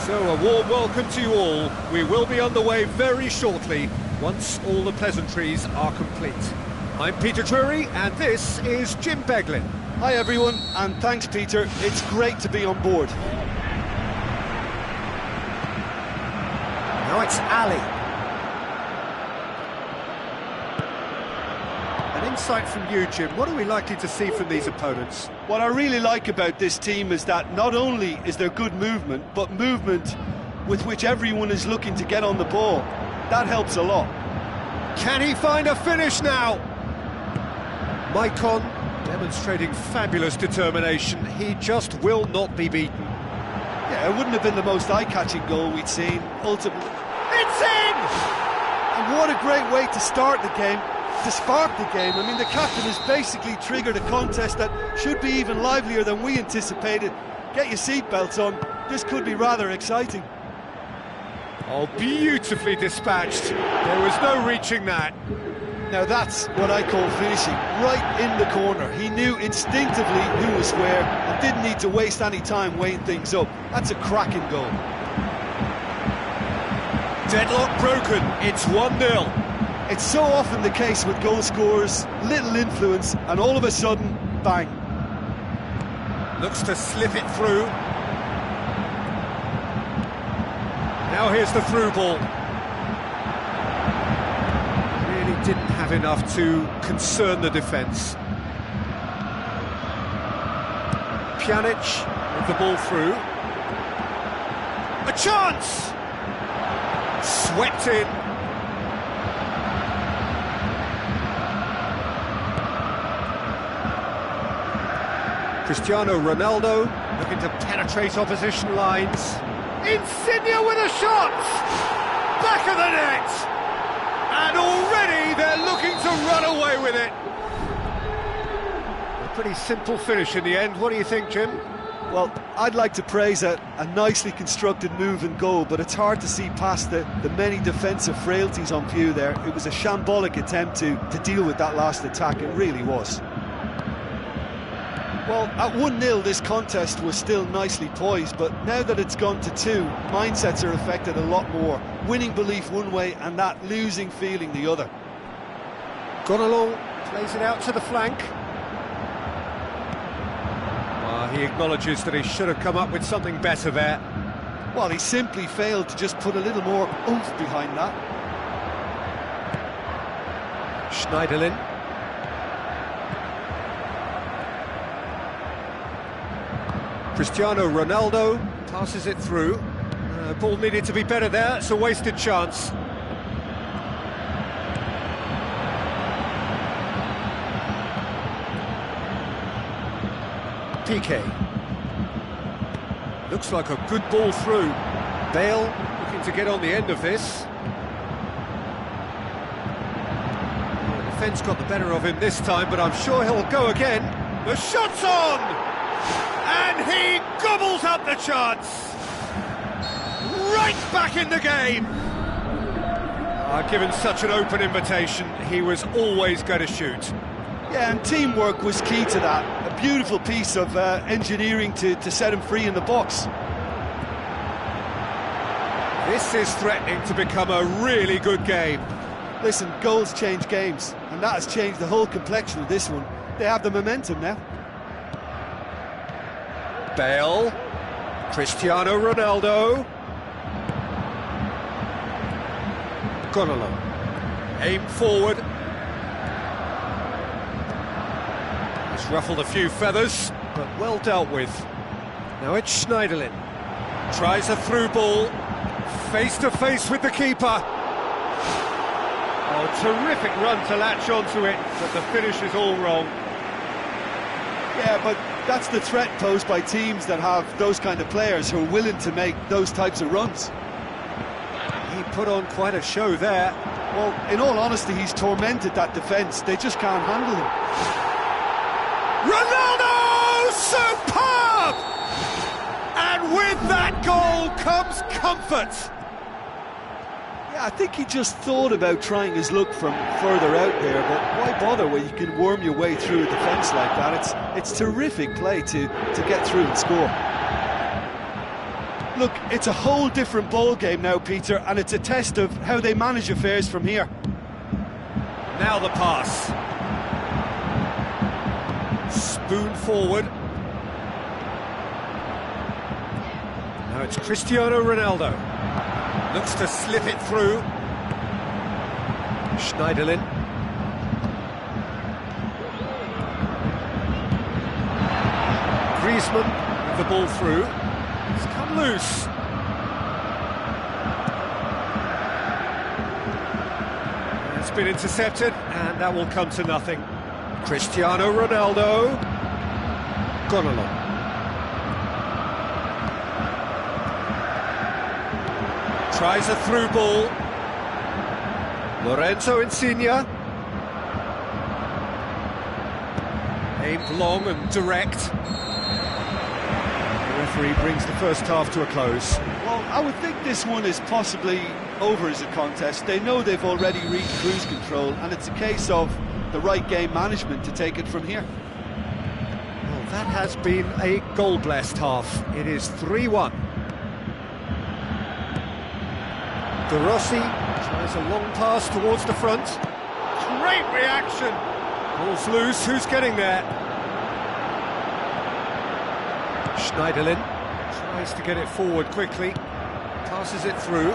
So a warm welcome to you all. We will be on the way very shortly, once all the pleasantries are complete. I'm Peter Drury, and this is Jim Beglin. Hi everyone, and thanks Peter, it's great to be on board. Now it's Ali. insight from you, Jim. What are we likely to see from these opponents? What I really like about this team is that not only is there good movement, but movement with which everyone is looking to get on the ball. That helps a lot. Can he find a finish now? Maicon demonstrating fabulous determination. He just will not be beaten. Yeah, it wouldn't have been the most eye-catching goal we'd seen, ultimately. It's in! And what a great way to start the game, to spark the game. I mean, the captain has basically triggered a contest that should be even livelier than we anticipated. Get your seatbelts on, this could be rather exciting. Oh, beautifully dispatched. There was no reaching that. Now that's what I call finishing, right in the corner. He knew instinctively who was where and didn't need to waste any time weighing things up. That's a cracking goal. Deadlock broken, it's 1-0. It's so often the case with goal scorers, little influence, and all of a sudden, bang. Looks to slip it through. Now here's the through ball. Really didn't have enough to concern the defence. Pjanic with the ball through. A chance! Swept in. Cristiano Ronaldo looking to penetrate opposition lines. Insigne with a shot! Back of the net! And already they're looking to run away with it. A pretty simple finish in the end. What do you think, Jim? Well, I'd like to praise a nicely constructed move and goal, but it's hard to see past the many defensive frailties on view there. It was a shambolic attempt to deal with that last attack, it really was. Well, at 1-0 this contest was still nicely poised, but now that it's gone to 2, mindsets are affected a lot more. Winning belief one way and that losing feeling the other. Gonalons plays it out to the flank. He acknowledges that he should have come up with something better there. Well, he simply failed to just put a little more oomph behind that. Schneiderlin. Cristiano Ronaldo passes it through. Ball needed to be better there, it's a wasted chance. Piqué. Looks like a good ball through. Bale looking to get on the end of this. The defence got the better of him this time, but I'm sure he'll go again. The shot's on! And he gobbles up the chance! Right back in the game! Given such an open invitation, he was always going to shoot. Yeah, and teamwork was key to that. A beautiful piece of engineering to set him free in the box. This is threatening to become a really good game. Listen, goals change games, and that has changed the whole complexion of this one. They have the momentum now. Bale, Cristiano Ronaldo. Gonalons, aim forward. He's ruffled a few feathers, but well dealt with. Now it's Schneiderlin. Tries a through ball, face to face with the keeper. Oh, terrific run to latch onto it, but the finish is all wrong. Yeah, but that's the threat posed by teams that have those kind of players who are willing to make those types of runs. He put on quite a show there. Well, in all honesty, he's tormented that defence. They just can't handle him. Ronaldo! Superb! And with that goal comes comfort. Yeah, I think he just thought about trying his luck from further out there, but why bother when you can worm your way through a defence like that? It's terrific play to get through and score. Look, it's a whole different ball game now, Peter, and it's a test of how they manage affairs from here. Now the pass. Spoon forward. Now it's Cristiano Ronaldo. Looks to slip it through. Schneiderlin. Griezmann with the ball through. It's come loose. It's been intercepted, and that will come to nothing. Cristiano Ronaldo. Gone along. Tries a through ball. Lorenzo Insigne. Aimed long and direct. The referee brings the first half to a close. Well, I would think this one is possibly over as a contest. They know they've already reached cruise control, and it's a case of the right game management to take it from here. Well, that has been a goal-blessed half. It is 3-1. De Rossi tries a long pass towards the front. Great reaction! Ball's loose, who's getting there? Schneiderlin tries to get it forward quickly. Passes it through.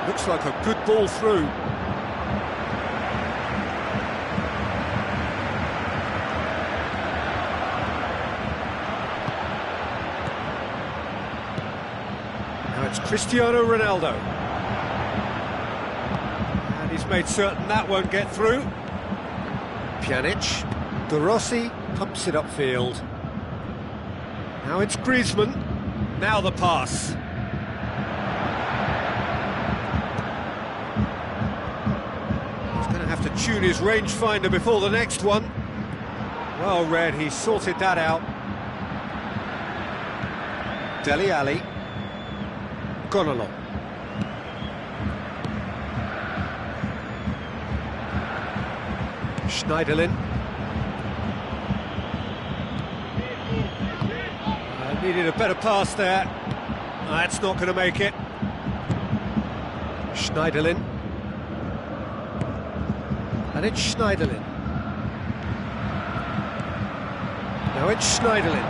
Looks like a good ball through. Now it's Cristiano Ronaldo. And he's made certain that won't get through. Pjanic. De Rossi pumps it upfield. Now it's Griezmann. Now the pass. Have to tune his rangefinder before the next one. Well read, he sorted that out. Dele Alli. Gone along. Schneiderlin. Needed a better pass there. That's not going to make it. Schneiderlin. And it's Schneiderlin. Now it's Schneiderlin.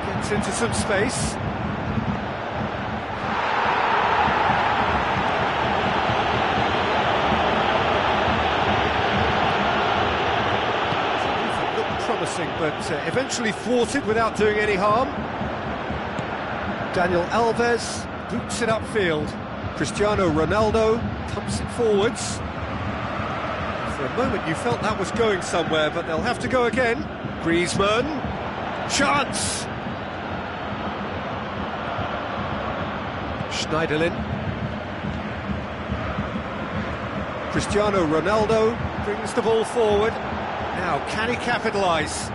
Gets into some space. Looked promising, but eventually thwarted without doing any harm. Daniel Alves boots it upfield. Cristiano Ronaldo pumps it forwards. For a moment you felt that was going somewhere, but they'll have to go again. Griezmann. Chance! Schneiderlin. Cristiano Ronaldo brings the ball forward. Now, can he capitalise?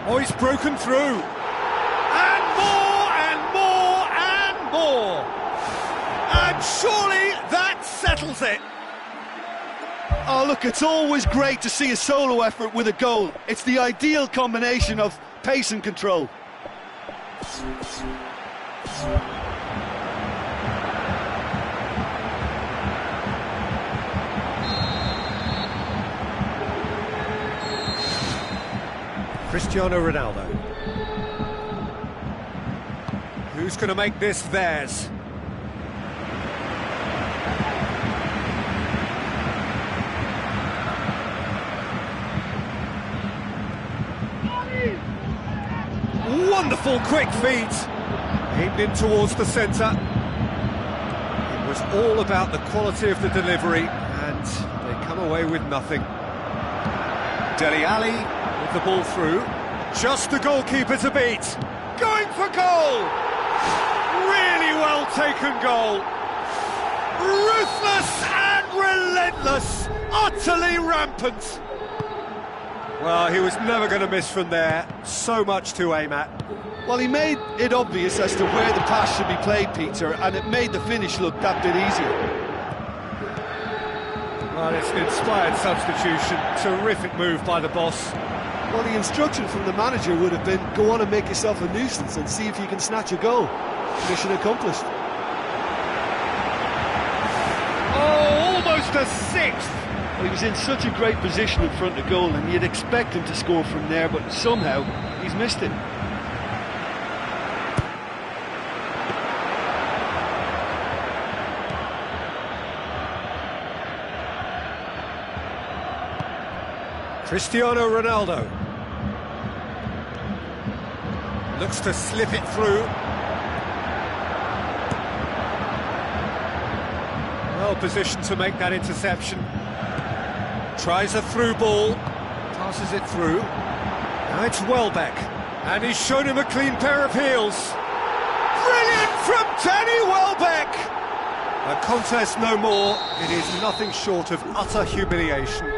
Oh, he's broken through. And more, and more, and more. And surely that settles it. Oh, look, it's always great to see a solo effort with a goal. It's the ideal combination of pace and control. Cristiano Ronaldo. Who's going to make this theirs? Wonderful quick feet, aimed in towards the centre. It was all about the quality of the delivery, and they come away with nothing. Dele Alli with the ball through, just the goalkeeper to beat. Going for goal! Really well taken goal. Ruthless and relentless, utterly rampant. Well, he was never going to miss from there. So much to aim at. Well, he made it obvious as to where the pass should be played, Peter, and it made the finish look that bit easier. Well, it's an inspired substitution. Terrific move by the boss. Well, the instruction from the manager would have been, go on and make yourself a nuisance and see if you can snatch a goal. Mission accomplished. Oh, almost a sixth! Well, he was in such a great position in front of goal, and you'd expect him to score from there, but somehow he's missed it. Cristiano Ronaldo. Looks to slip it through. Well positioned to make that interception. Tries a through ball. Passes it through. Now it's Welbeck. And he's shown him a clean pair of heels. Brilliant from Danny Welbeck! A contest no more. It is nothing short of utter humiliation.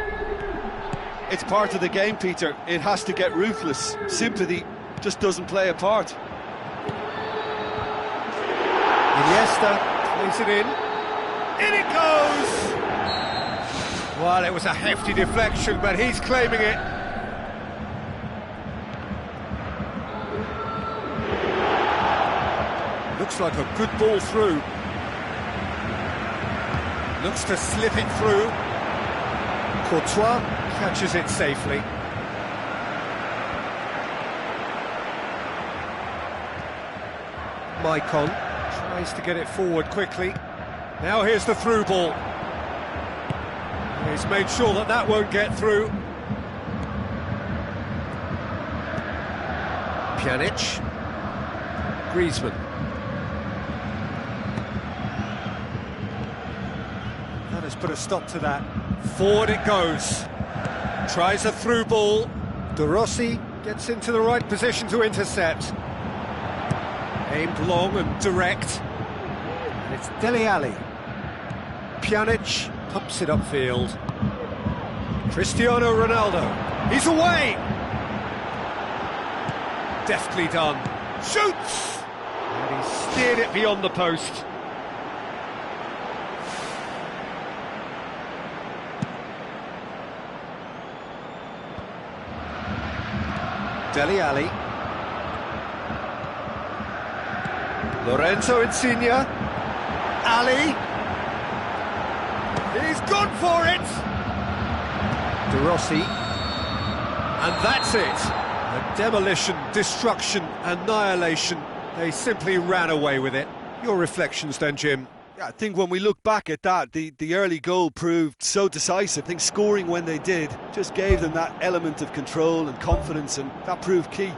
It's part of the game, Peter. It has to get ruthless. Sympathy just doesn't play a part. Iniesta plays it in. In it goes! Well, it was a hefty deflection, but he's claiming it. Looks like a good ball through. Looks to slip it through. Courtois catches it safely. Maicon tries to get it forward quickly. Now here's the through ball. He's made sure that that won't get through. Pjanic. Griezmann. That has put a stop to that. Forward it goes. Tries a through ball. De Rossi gets into the right position to intercept. Aimed long and direct. And it's Dele Alli. Pjanic pumps it upfield. Cristiano Ronaldo. He's away! Deftly done. Shoots! And he steered it beyond the post. Dele Alli. Lorenzo Insigne. Ali. He's gone for it! De Rossi. And that's it. A demolition, destruction, annihilation. They simply ran away with it. Your reflections then, Jim? Yeah, I think when we look back at that, the early goal proved so decisive. I think scoring when they did just gave them that element of control and confidence, and that proved key.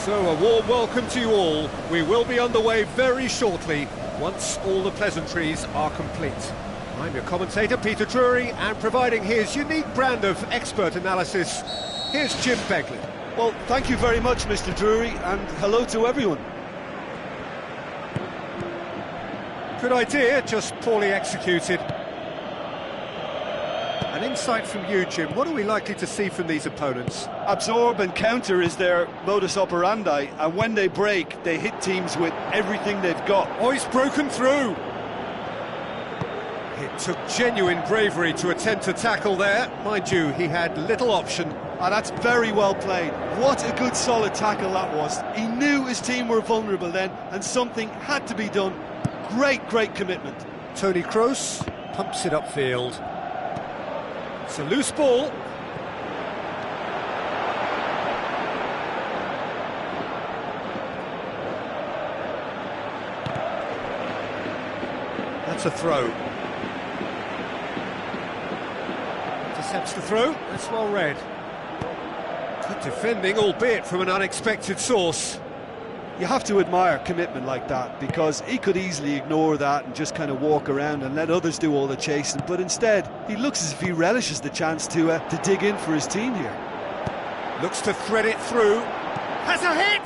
So a warm welcome to you all. We will be underway very shortly, once all the pleasantries are complete. I'm your commentator, Peter Drury, and providing his unique brand of expert analysis, here's Jim Begley. Well, thank you very much, Mr. Drury, and hello to everyone. Good idea, just poorly executed. An insight from you, Jim. What are we likely to see from these opponents? Absorb and counter is their modus operandi, and when they break, they hit teams with everything they've got. Oh, he's broken through! It took genuine bravery to attempt to tackle there. Mind you, he had little option. And that's very well played. What a good solid tackle that was. He knew his team were vulnerable then, and something had to be done. Great commitment. Tony Kroos pumps it upfield. It's a loose ball. That's a throw. Intercepts the throw. That's well read. Good defending, albeit from an unexpected source. You have to admire commitment like that, because he could easily ignore that and just kind of walk around and let others do all the chasing, but instead he looks as if he relishes the chance to dig in for his team here. Looks to thread it through. Has a hit!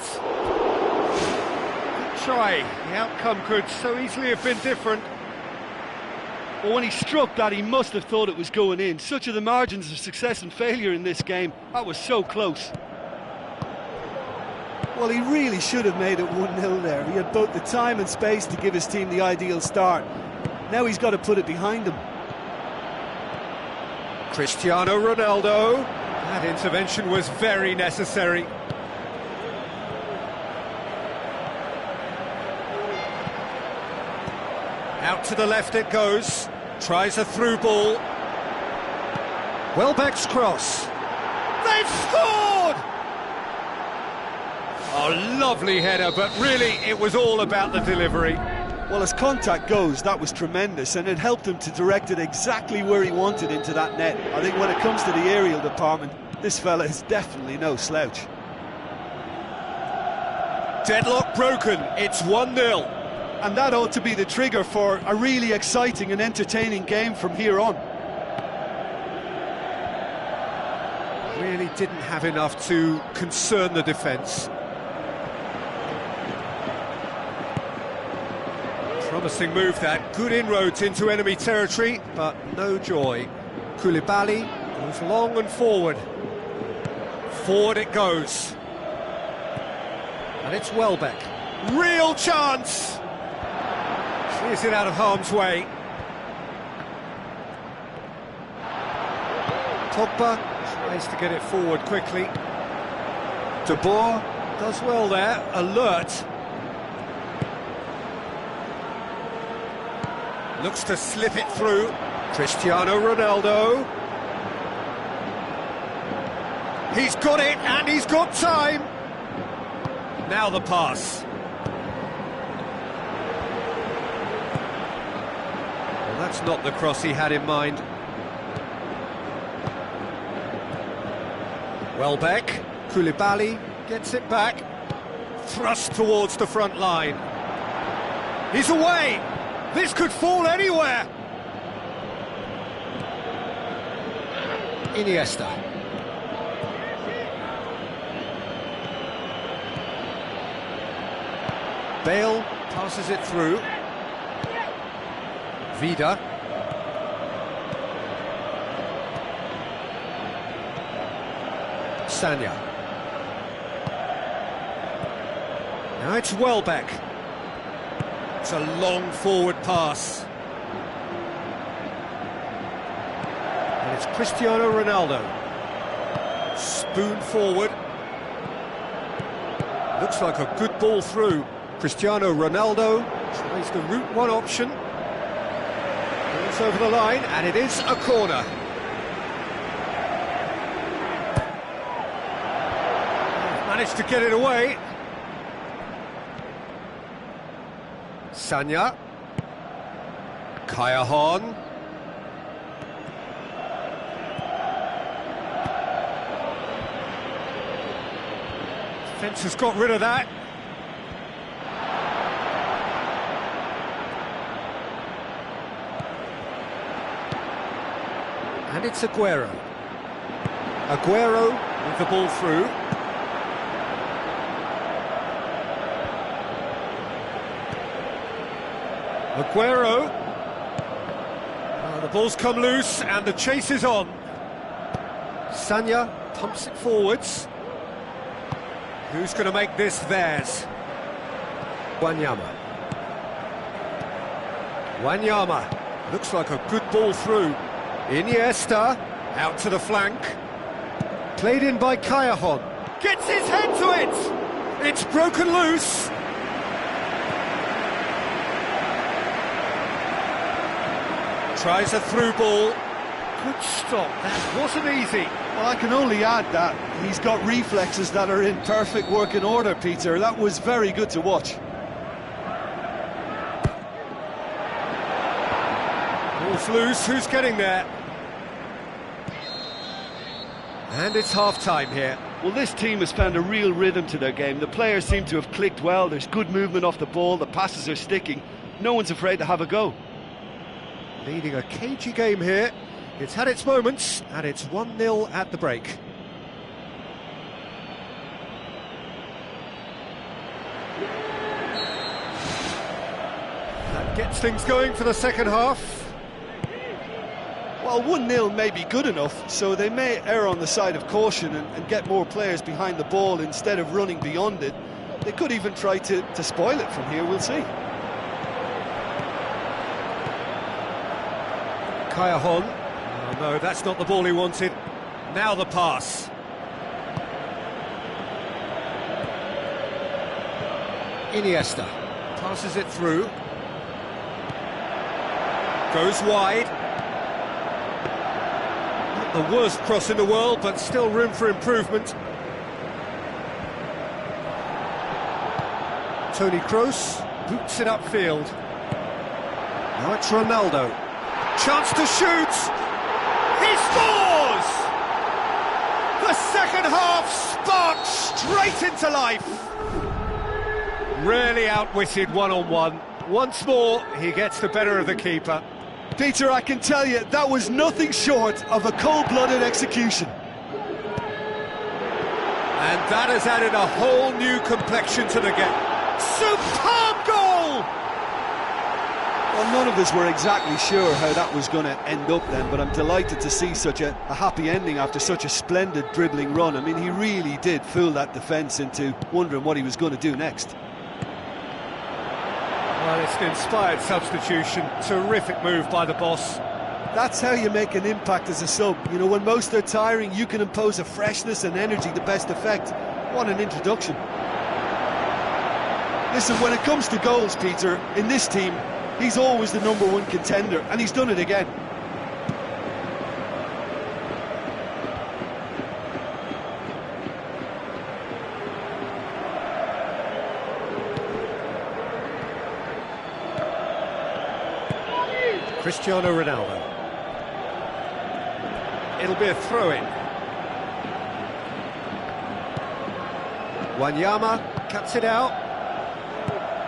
Good try. The outcome could so easily have been different. Well, when he struck that, he must have thought it was going in. Such are the margins of success and failure in this game. That was so close. Well, he really should have made it 1-0 there. He had both the time and space to give his team the ideal start. Now he's got to put it behind him. Cristiano Ronaldo. That intervention was very necessary. Out to the left it goes. Tries a through ball. Welbeck's cross. They've scored! Oh, lovely header, but really it was all about the delivery. Well, as contact goes, that was tremendous, and it helped him to direct it exactly where he wanted into that net. I think when it comes to the aerial department, this fella is definitely no slouch. Deadlock broken, it's 1-0. And that ought to be the trigger for a really exciting and entertaining game from here on. Really didn't have enough to concern the defence. Promising move that, good inroads into enemy territory, but no joy. Koulibaly goes long and forward. Forward it goes. And it's Welbeck. Real chance! Clears it out of harm's way. Pogba tries to get it forward quickly. De Boer does well there, alert. Looks to slip it through. Cristiano Ronaldo. He's got it, and he's got time. Now the pass. Well, that's not the cross he had in mind. Welbeck. Koulibaly gets it back. Thrust towards the front line. He's away. This could fall anywhere. Iniesta. Bale passes it through. Vida. Sanya. Now it's Welbeck. It's a long forward pass. And it's Cristiano Ronaldo. Spoon forward. Looks like a good ball through. Cristiano Ronaldo tries the route one option. Goes over the line, and it is a corner. Managed to get it away. Sanya. Kaya. Defence has got rid of that. And it's Aguero. Aguero with the ball through. Aguero. The ball's come loose and the chase is on. Sanya pumps it forwards. Who's going to make this theirs? Wanyama. Wanyama. Looks like a good ball through. Iniesta. Out to the flank. Played in by Kaya. Gets his head to it. It's broken loose. Tries a through ball. Good stop, that wasn't easy. Well, I can only add that he's got reflexes that are in perfect working order, Peter. That was very good to watch. Ball's loose, who's getting there? And it's half-time here. Well, this team has found a real rhythm to their game. The players seem to have clicked well. There's good movement off the ball, the passes are sticking. No one's afraid to have a go. Leading a cagey game here. It's had its moments, and it's 1-0 at the break. That gets things going for the second half. Well, 1-0 may be good enough, so they may err on the side of caution and get more players behind the ball instead of running beyond it. They could even try to spoil it from here, we'll see. Kayahon. Oh no, that's not the ball he wanted. Now the pass. Iniesta passes it through. Goes wide. Not the worst cross in the world, but still room for improvement. Toni Kroos boots it upfield. Now it's Ronaldo. Chance to shoot! He scores! The second half sparked straight into life. Rarely outwitted one-on-one. Once more, he gets the better of the keeper. Peter, I can tell you, that was nothing short of a cold-blooded execution. And that has added a whole new complexion to the game. Superb goal! Well, none of us were exactly sure how that was going to end up then, but I'm delighted to see such a happy ending after such a splendid dribbling run. I mean, he really did fool that defence into wondering what he was going to do next. Well, it's an inspired substitution. Terrific move by the boss. That's how you make an impact as a sub. You know, when most are tiring, you can impose a freshness and energy to best effect. What an introduction. Listen, when it comes to goals, Peter, in this team, he's always the #1 contender, and he's done it again. Cristiano Ronaldo. It'll be a throw-in. Wanyama cuts it out.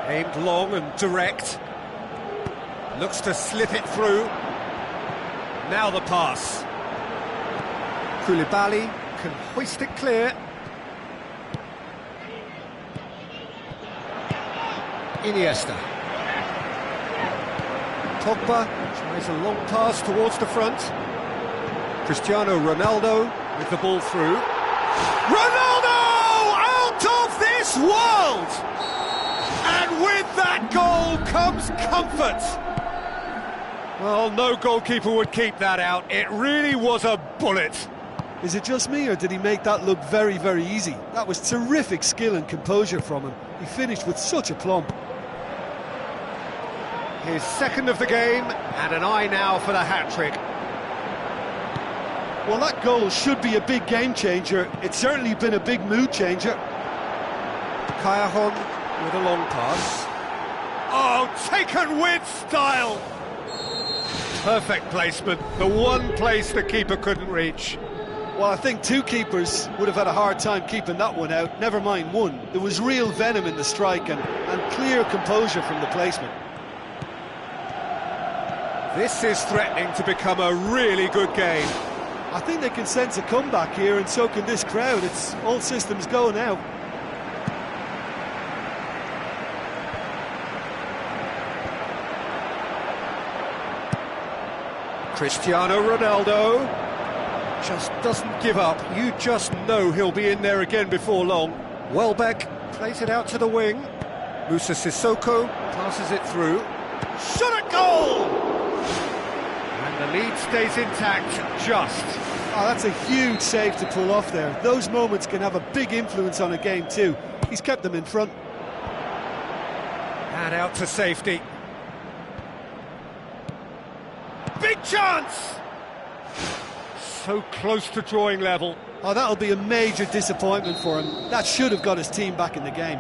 Aimed long and direct. Looks to slip it through. Now the pass. Koulibaly can hoist it clear. Iniesta. Pogba tries a long pass towards the front. Cristiano Ronaldo with the ball through. Ronaldo out of this world! And with that goal comes comfort. Well, no goalkeeper would keep that out. It really was a bullet. Is it just me, or did he make that look very, very easy? That was terrific skill and composure from him. He finished with such aplomb. His second of the game, and an eye now for the hat-trick. Well, that goal should be a big game changer. It's certainly been a big mood changer. Kayahon with a long pass. Oh, taken with style! Perfect placement, the one place the keeper couldn't reach. Well, I think two keepers would have had a hard time keeping that one out, never mind one. There was real venom in the strike and clear composure from the placement. This is threatening to become a really good game. I think they can sense a comeback here, and so can this crowd. It's all systems go now. Cristiano Ronaldo just doesn't give up. You just know he'll be in there again before long. Welbeck plays it out to the wing. Moussa Sissoko passes it through. Shot at goal! And the lead stays intact, just. Oh, that's a huge save to pull off there. Those moments can have a big influence on a game too. He's kept them in front. And out to safety. Big chance! So close to drawing level. Oh, that'll be a major disappointment for him. That should have got his team back in the game.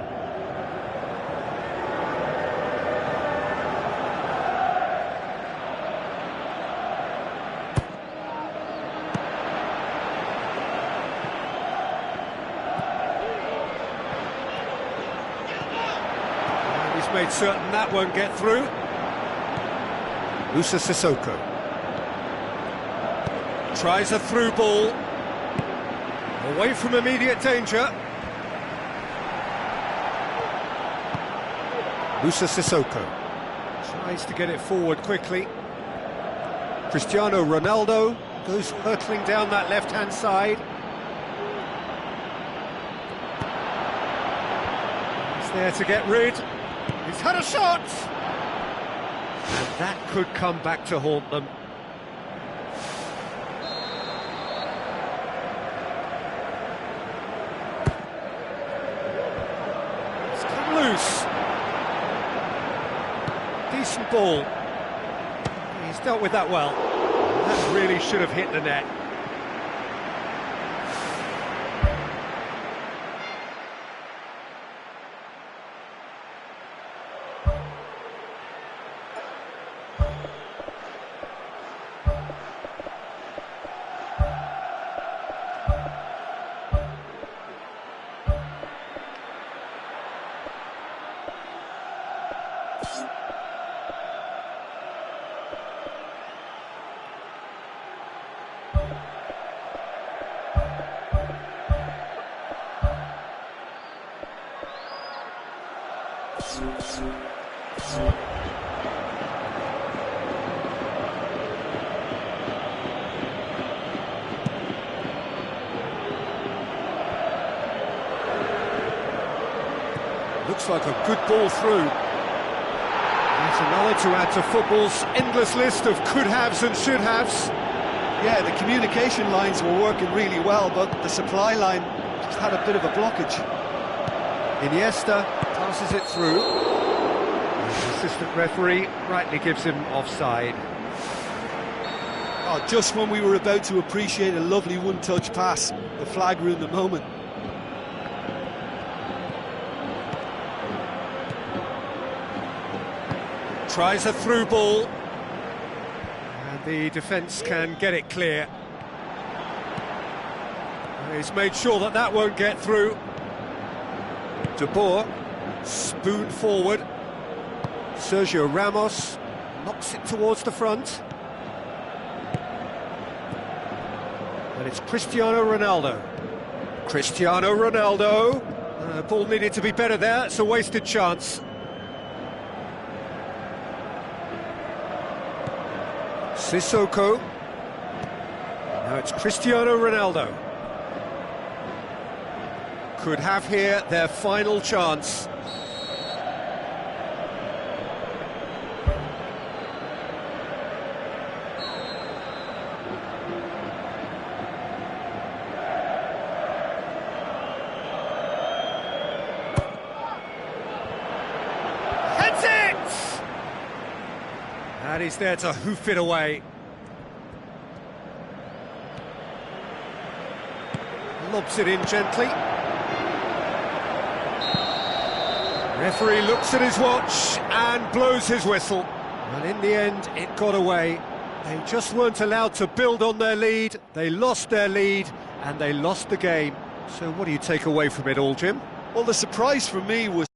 And he's made certain that won't get through. Moussa Sissoko tries a through ball, away from immediate danger. Moussa Sissoko Tries to get it forward quickly. Cristiano Ronaldo goes hurtling down that left-hand side. He's there to get rid. He's had a shot! And that could come back to haunt them. It's come loose. Decent ball. He's dealt with that well. That really should have hit the net. Looks like a good ball through. There's another to add to football's endless list of could-haves and should-haves. Yeah, the communication lines were working really well, but the supply line just had a bit of a blockage. Iniesta passes it through. The assistant referee rightly gives him offside. Oh, just when we were about to appreciate a lovely one-touch pass, the flag ruined the moment. Tries a through ball. And the defence can get it clear. He's made sure that that won't get through. De Boer, spoon forward. Sergio Ramos knocks it towards the front. And it's Cristiano Ronaldo. Cristiano Ronaldo. Ball needed to be better there, it's a wasted chance. Sissoko. Now it's Cristiano Ronaldo. Could have here their final chance. Heads it! And he's there to hoof it away. Lobs it in gently. Referee looks at his watch and blows his whistle. And in the end, it got away. They just weren't allowed to build on their lead. They lost their lead and they lost the game. So what do you take away from it all, Jim? Well, the surprise for me was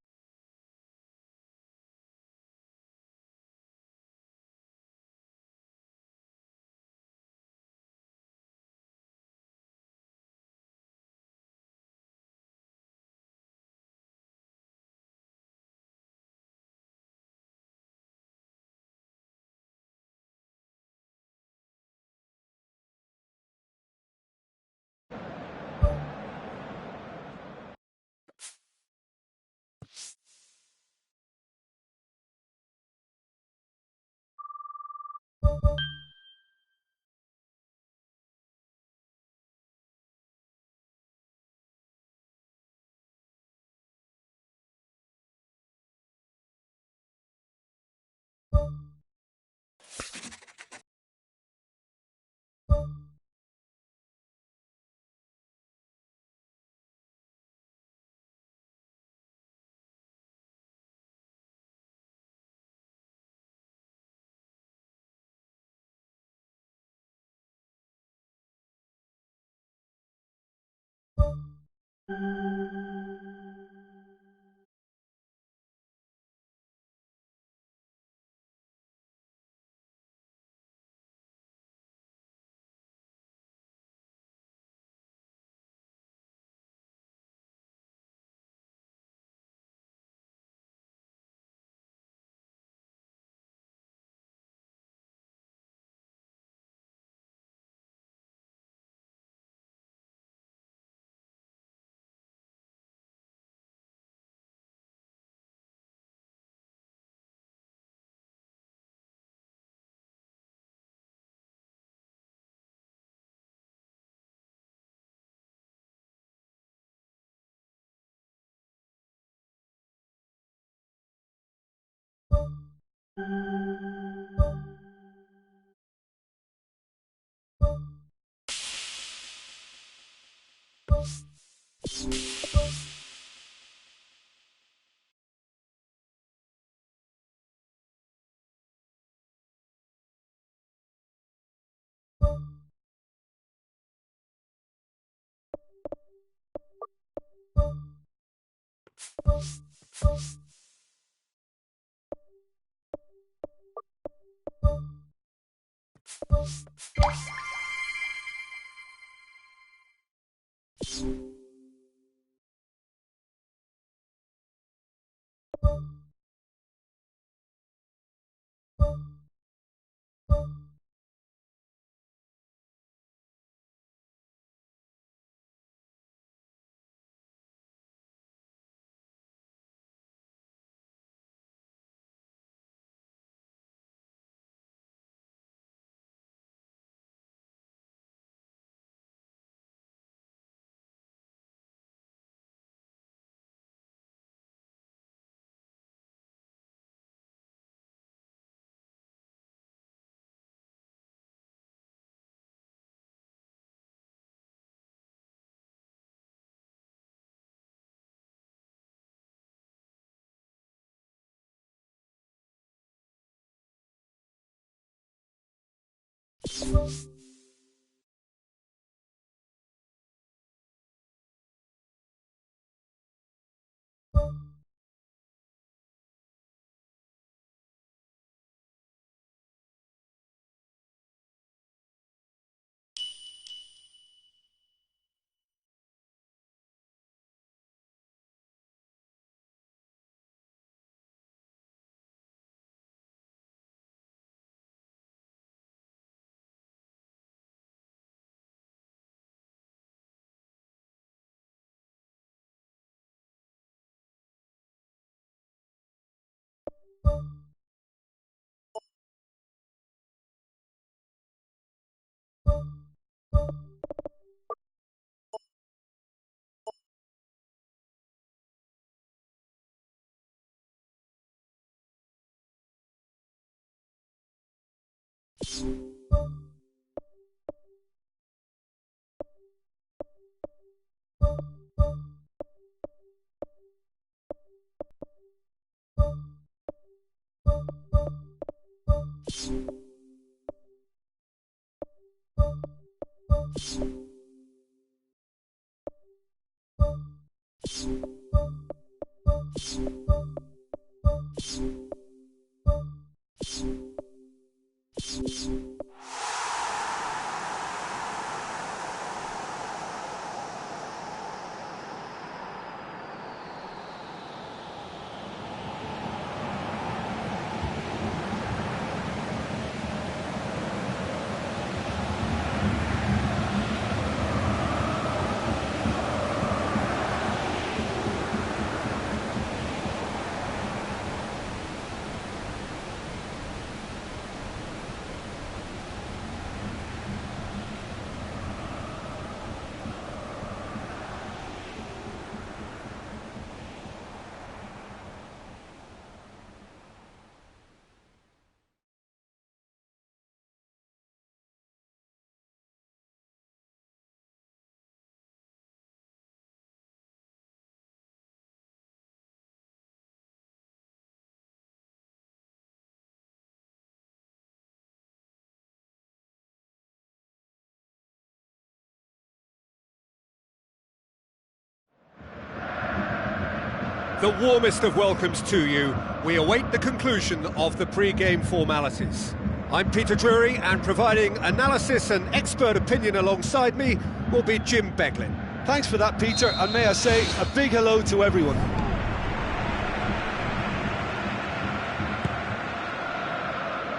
The warmest of welcomes to you. We await the conclusion of the pre-game formalities. I'm Peter Drury, and providing analysis and expert opinion alongside me will be Jim Beglin. Thanks for that, Peter, and may I say a big hello to everyone.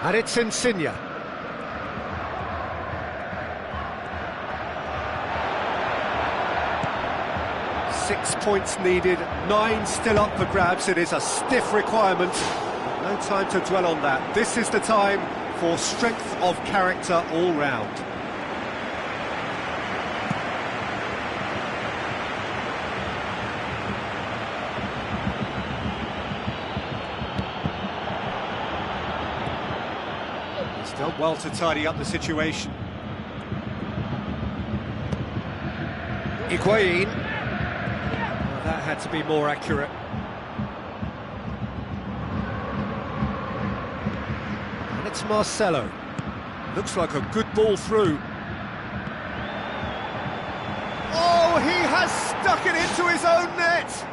And it's Insigne. Six points needed, 9 still up for grabs. It is a stiff requirement. No time to dwell on that. This is the time for strength of character all round. He's done well to tidy up the situation. Higuain. Well, that had to be more accurate. And it's Marcelo. Looks like a good ball through. Oh, he has stuck it into his own net!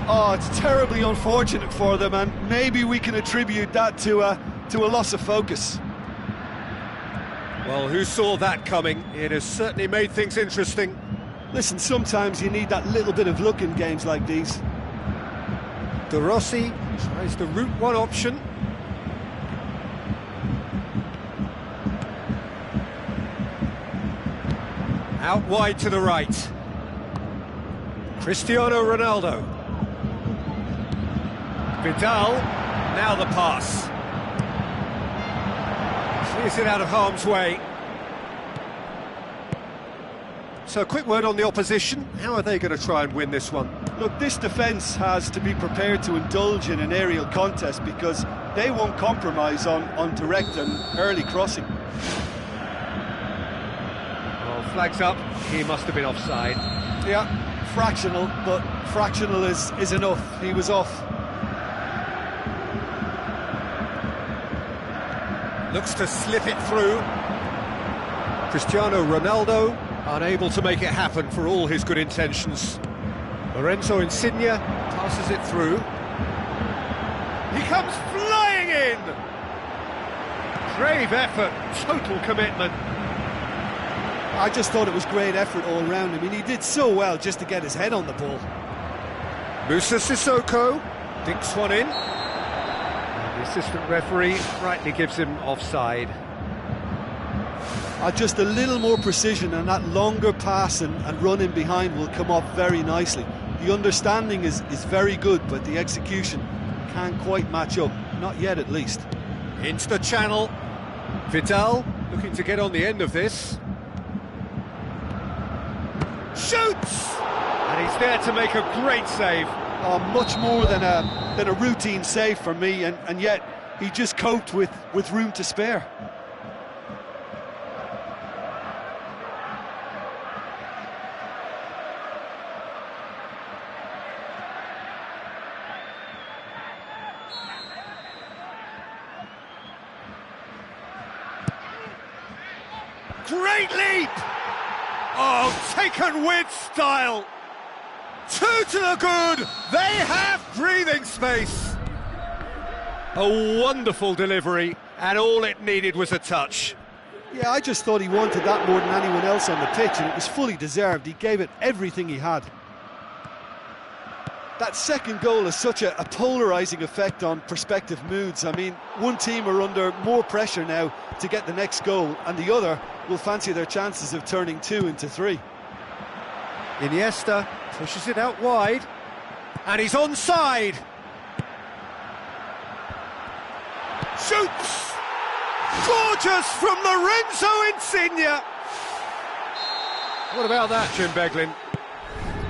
Oh, it's terribly unfortunate for them, and maybe we can attribute that to a loss of focus. Well, who saw that coming? It has certainly made things interesting. Listen, sometimes you need that little bit of luck in games like these. De Rossi tries the route one option. Out wide to the right. Cristiano Ronaldo. Vidal, now the pass. Clears it out of harm's way. So a quick word on the opposition. How are they going to try and win this one? Look, this defence has to be prepared to indulge in an aerial contest because they won't compromise on direct and early crossing. Well, flags up. He must have been offside. Yeah, fractional, but fractional is enough. He was off. Looks to slip it through. Cristiano Ronaldo unable to make it happen for all his good intentions. Lorenzo Insigne passes it through. He comes flying in! Brave effort, total commitment. I just thought it was great effort all round. I mean, he did so well just to get his head on the ball. Musa Sissoko dinks one in. And the assistant referee rightly gives him offside. Just a little more precision, and that longer pass and run in behind will come off very nicely. The understanding is very good, but the execution can't quite match up. Not yet, at least. Into the channel. Vidal looking to get on the end of this. Shoots! And he's there to make a great save. Much more than a routine save for me, and yet he just coped with room to spare. Great leap! Oh, taken with style! Two to the good! They have breathing space! A wonderful delivery, and all it needed was a touch. Yeah, I just thought he wanted that more than anyone else on the pitch, and it was fully deserved. He gave it everything he had. That second goal has such a polarising effect on prospective moods. I mean, one team are under more pressure now to get the next goal, and the other will fancy their chances of turning 2 into 3. Iniesta pushes it out wide, and he's onside. Shoots! Gorgeous from Lorenzo Insigne! What about that, Jim Beglin?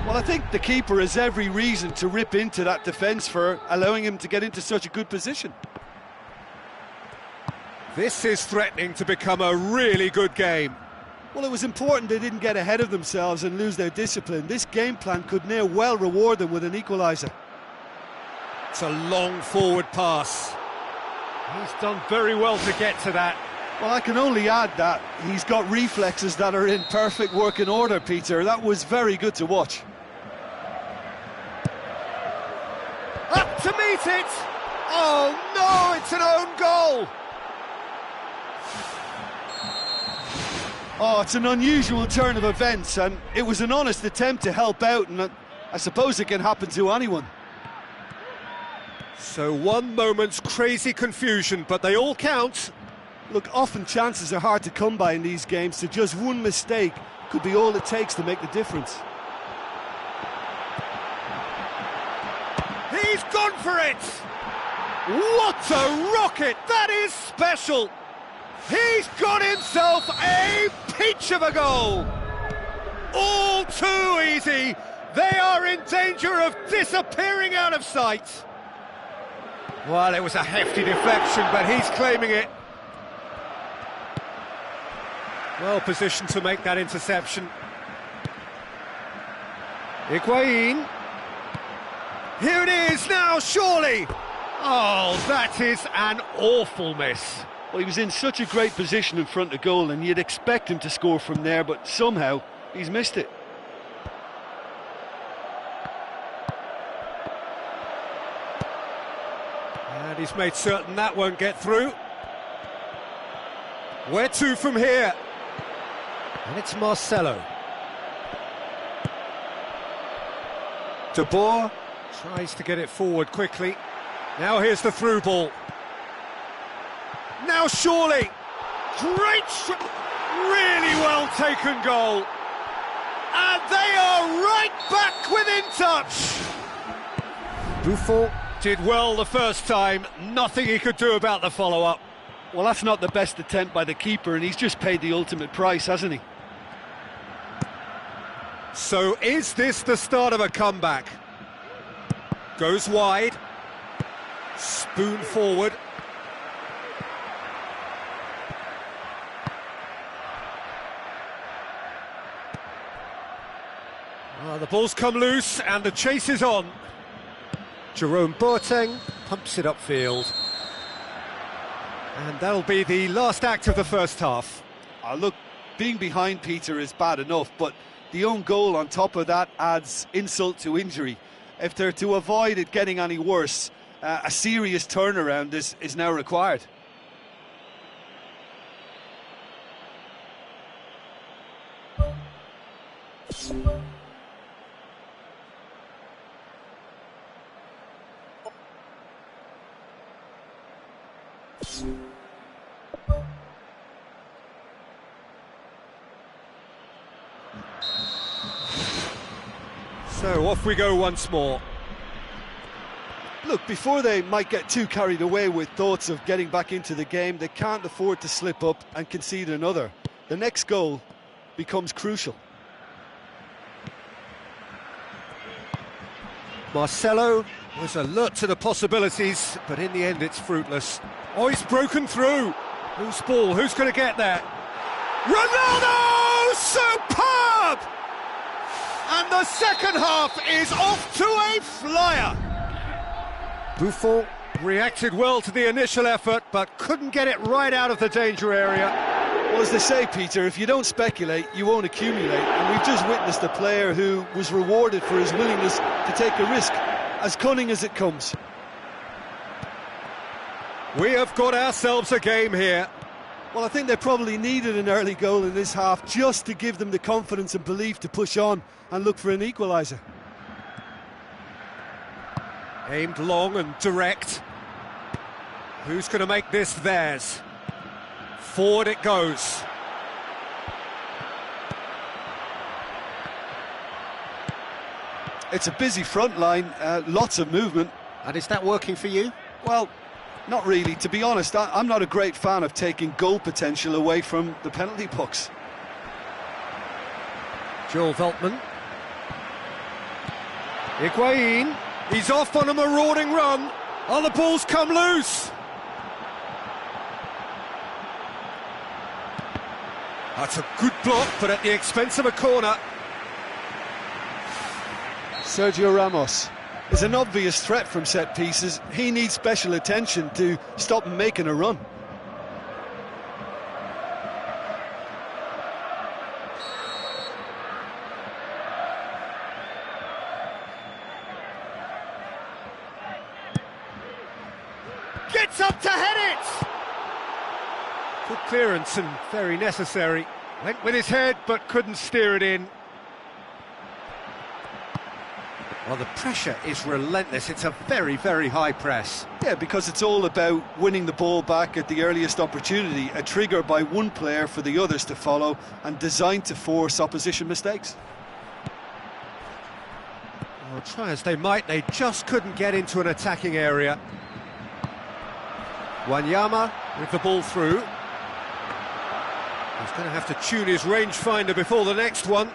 Well, I think the keeper has every reason to rip into that defence for allowing him to get into such a good position. This is threatening to become a really good game. Well, it was important they didn't get ahead of themselves and lose their discipline. This game plan could now well reward them with an equaliser. It's a long forward pass. He's done very well to get to that. Well, I can only add that he's got reflexes that are in perfect working order, Peter. That was very good to watch. Up to meet it! Oh no, it's an own goal! Oh, it's an unusual turn of events, and it was an honest attempt to help out, and I suppose it can happen to anyone. So one moment's crazy confusion, but they all count. Look, often chances are hard to come by in these games, so just one mistake could be all it takes to make the difference. He's gone for it! What a rocket! That is special! He's got himself a peach of a goal! All too easy! They are in danger of disappearing out of sight! Well, it was a hefty deflection, but he's claiming it. Well positioned to make that interception. Higuain. Here it is now, surely! Oh, that is an awful miss. Well, he was in such a great position in front of goal, and you'd expect him to score from there, but somehow he's missed it. And he's made certain that won't get through. Where to from here? And it's Marcelo. De Boer tries to get it forward quickly. Now here's the through ball. Now surely! Really well taken goal. And they are right back within touch. Buffon did well the first time. Nothing he could do about the follow-up. Well, that's not the best attempt by the keeper, and he's just paid the ultimate price, hasn't he? So is this the start of a comeback? Goes wide. Spoon forward. The ball's come loose and the chase is on. Jerome Boateng pumps it upfield. And that'll be the last act of the first half. Look, being behind, Peter, is bad enough, but the own goal on top of that adds insult to injury. If they're to avoid it getting any worse, a serious turnaround is now required. So off we go once more. Look, before they might get too carried away with thoughts of getting back into the game, they can't afford to slip up and concede another. The next goal becomes crucial. Marcelo was alert to the possibilities, but in the end it's fruitless. Oh, he's broken through. Whose ball? Who's going to get there? Ronaldo! Superb! And the second half is off to a flyer. Buffon reacted well to the initial effort, but couldn't get it right out of the danger area. Well, as they say, Peter, if you don't speculate, you won't accumulate. And we've just witnessed a player who was rewarded for his willingness to take a risk, as cunning as it comes. We have got ourselves a game here. Well, I think they probably needed an early goal in this half just to give them the confidence and belief to push on and look for an equaliser. Aimed long and direct. Who's going to make this theirs? Forward it goes. It's a busy front line, lots of movement. And is that working for you? Well, not really. To be honest, I'm not a great fan of taking goal potential away from the penalty box. Joel Veltman. Higuain. He's off on a marauding run. Oh, the ball's come loose. That's a good block, but at the expense of a corner. Sergio Ramos is an obvious threat from set pieces. He needs special attention to stop him making a run. Gets up to head it! Good clearance and very necessary. Went with his head but couldn't steer it in. Well, the pressure is relentless. It's a very, very high press. Yeah, because it's all about winning the ball back at the earliest opportunity, a trigger by one player for the others to follow and designed to force opposition mistakes. Well, try as they might, they just couldn't get into an attacking area. Wanyama with the ball through. He's going to have to tune his rangefinder before the next one.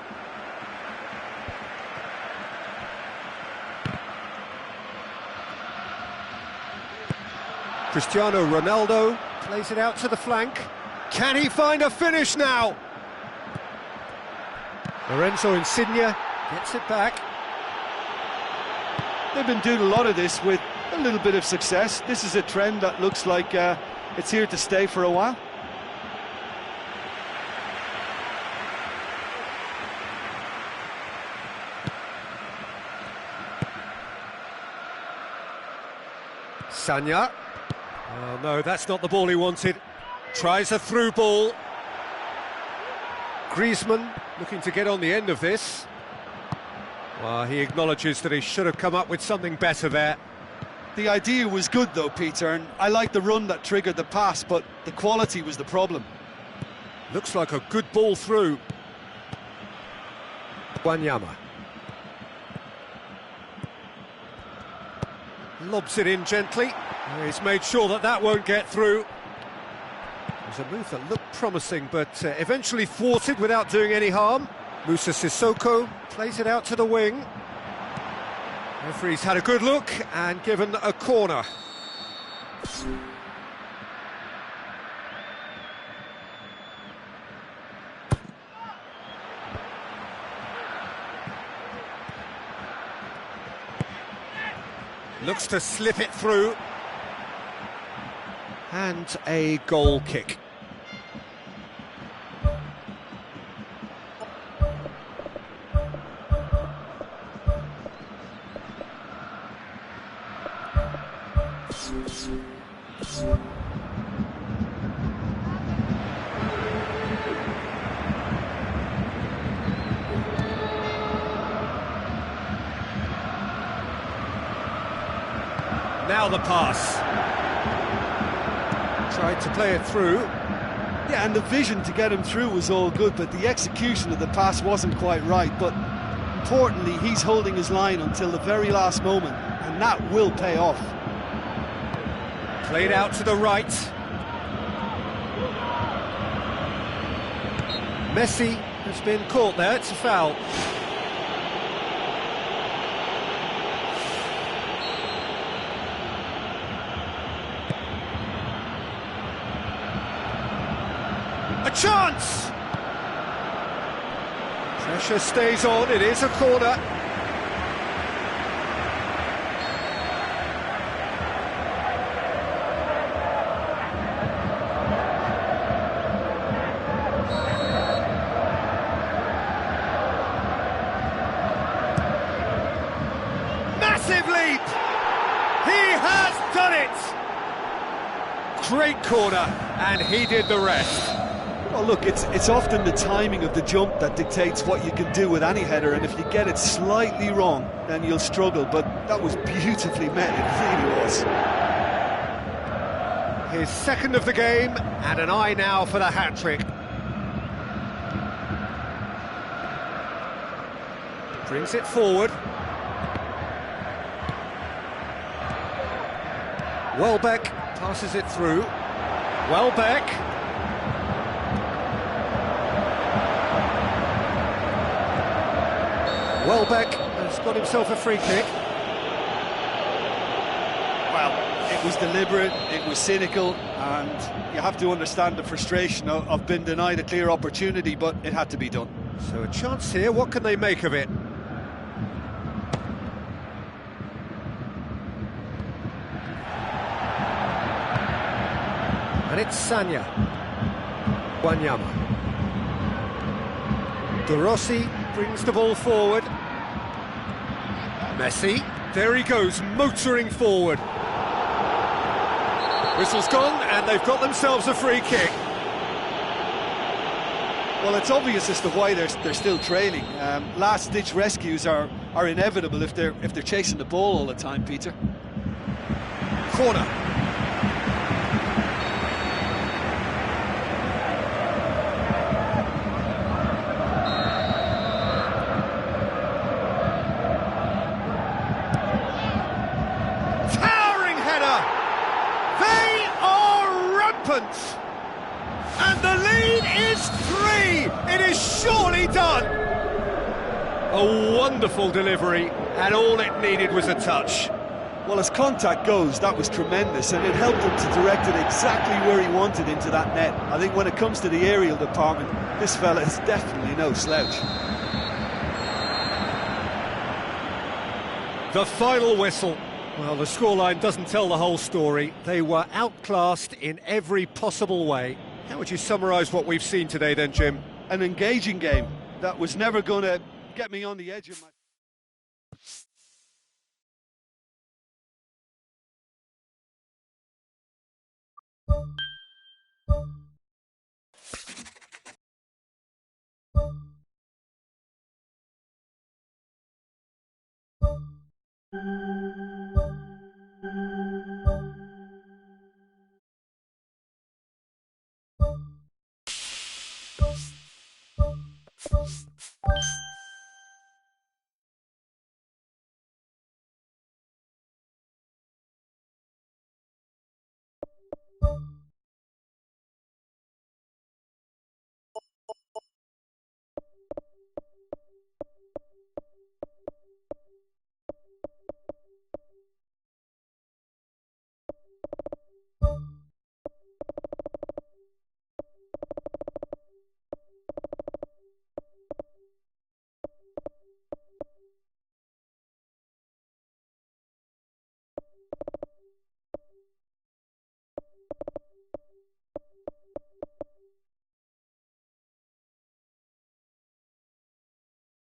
Cristiano Ronaldo plays it out to the flank. Can he find a finish now? Lorenzo Insigne gets it back. They've been doing a lot of this with a little bit of success. This is a trend that looks like it's here to stay for a while. Sanya. Oh no, that's not the ball he wanted. Tries a through ball. Griezmann looking to get on the end of this. Well, he acknowledges that he should have come up with something better there. The idea was good though, Peter, and I like the run that triggered the pass, but the quality was the problem. Looks like a good ball through. Wanyama. Lobs it in gently. He's made sure that that won't get through. It was a move that looked promising, but eventually thwarted without doing any harm. Musa Sissoko plays it out to the wing. Referee's had a good look and given a corner. Looks to slip it through. And a goal kick. Now the pass. Tried to play it through. Yeah, and the vision to get him through was all good, but the execution of the pass wasn't quite right. But importantly, he's holding his line until the very last moment, and that will pay off. Played out to the right. Messi has been caught there, it's a foul. A chance! Pressure stays on, it is a corner. Massive leap! He has done it! Great corner, and he did the rest. Well, look, it's often the timing of the jump that dictates what you can do with any header, and if you get it slightly wrong, then you'll struggle, but that was beautifully met, it really was. His second of the game, and an eye now for the hat-trick. Brings it forward. Welbeck passes it through. Welbeck. Welbeck has got himself a free kick. Well, it was deliberate, it was cynical, and you have to understand the frustration of being denied a clear opportunity, but it had to be done. So a chance here, what can they make of it? And it's Sanya. Wanyama. De Rossi brings the ball forward. Messi, there he goes, motoring forward. Whistle's gone, and they've got themselves a free kick. Well, it's obvious as to why they're still trailing. Last-ditch rescues are inevitable if they're chasing the ball all the time, Peter. Corner. And the lead is 3. It is surely done. A wonderful delivery, and all it needed was a touch. Well, as contact goes, that was tremendous, and it helped him to direct it exactly where he wanted into that net. I think when it comes to the aerial department, this fella is definitely no slouch. The final whistle. Well, the scoreline doesn't tell the whole story. They were outclassed in every possible way. How would you summarise what we've seen today then, Jim? An engaging game that was never going to get me on the edge of my...